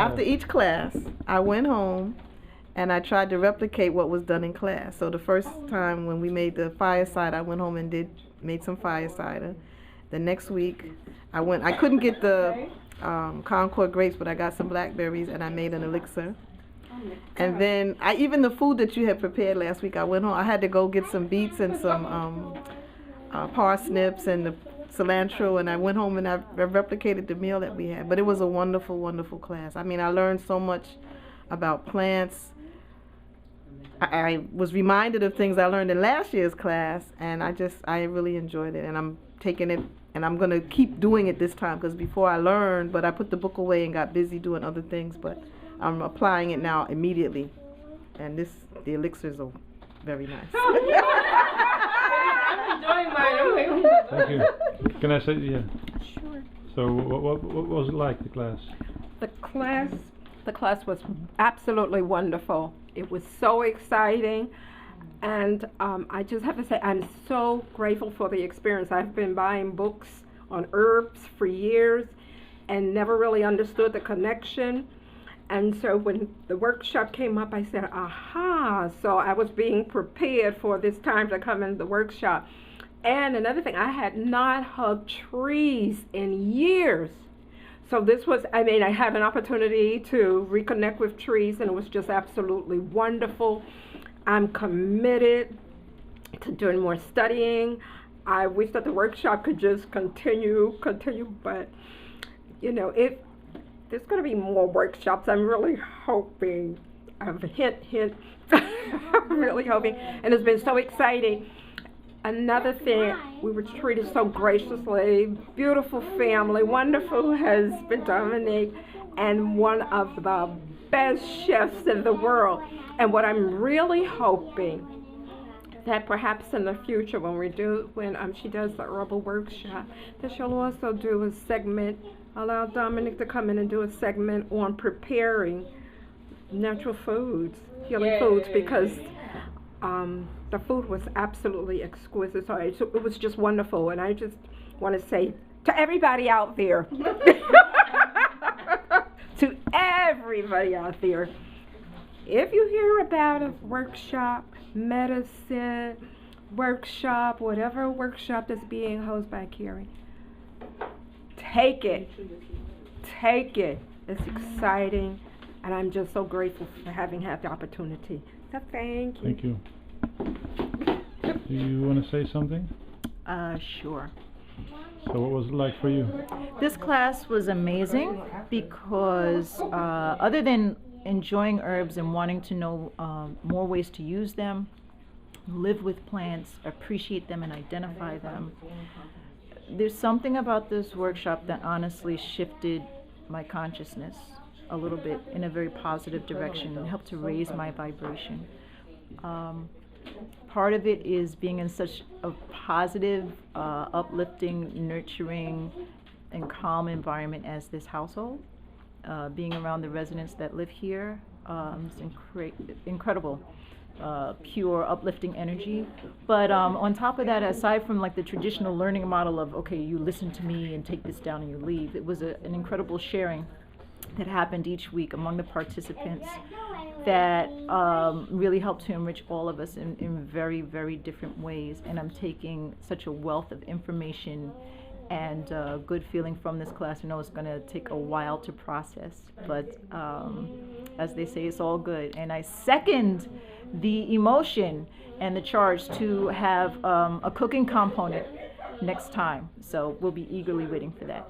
After each class, I went home and I tried to replicate what was done in class. So the first time when we made the fire cider, I went home and made some fire cider. The next week, I couldn't get the Concord grapes, but I got some blackberries and I made an elixir. And then even the food that you had prepared last week, I went home. I had to go get some beets and some parsnips and the cilantro, and I went home and I replicated the meal that we had. But it was a wonderful, wonderful class. I mean, I learned so much about plants. I was reminded of things I learned in last year's class, and I really enjoyed it, and I'm taking it, and I'm going to keep doing it this time, because before I learned, but I put the book away and got busy doing other things, but I'm applying it now immediately, and the elixirs are very nice. I'm enjoying mine. Thank you. Can I say, yeah? Sure. So what was it like, the class? The class was absolutely wonderful. It was so exciting, and I just have to say I'm so grateful for the experience. I've been buying books on herbs for years and never really understood the connection. And so when the workshop came up, I said, aha, so I was being prepared for this time to come in the workshop. And another thing, I had not hugged trees in years. So this was, I had an opportunity to reconnect with trees, and it was just absolutely wonderful. I'm committed to doing more studying. I wish that the workshop could just continue, but, there's going to be more workshops. I'm really hoping, hint, I'm really hoping, and it's been so exciting. Another thing, we were treated so graciously, beautiful family, wonderful husband, Dominique, and one of the best chefs in the world. And what I'm really hoping, that perhaps in the future when she does the herbal workshop, that she'll also do a segment, allow Dominic to come in and do a segment on preparing natural foods, healing foods, because the food was absolutely exquisite. So it was just wonderful, and I just want to say to everybody out there, to everybody out there, if you hear about a workshop, medicine workshop, whatever workshop that's being hosted by Carrie, take it. It's exciting, and I'm just so grateful for having had the opportunity. So thank you. Thank you. Do you want to say something? Sure. So what was it like for you? This class was amazing because other than enjoying herbs and wanting to know more ways to use them, live with plants, appreciate them and identify them, there's something about this workshop that honestly shifted my consciousness a little bit in a very positive direction and helped to raise my vibration. Part of it is being in such a positive, uplifting, nurturing, and calm environment as this household. Being around the residents that live here, it's incredible. Pure, uplifting energy. But on top of that, aside from like the traditional learning model of, okay, you listen to me and take this down and you leave, it was an incredible sharing that happened each week among the participants that really helped to enrich all of us in very, very different ways. And I'm taking such a wealth of information and good feeling from this class. I know it's going to take a while to process, but as they say, it's all good. And I second the emotion and the charge to have a cooking component next time. So we'll be eagerly waiting for that.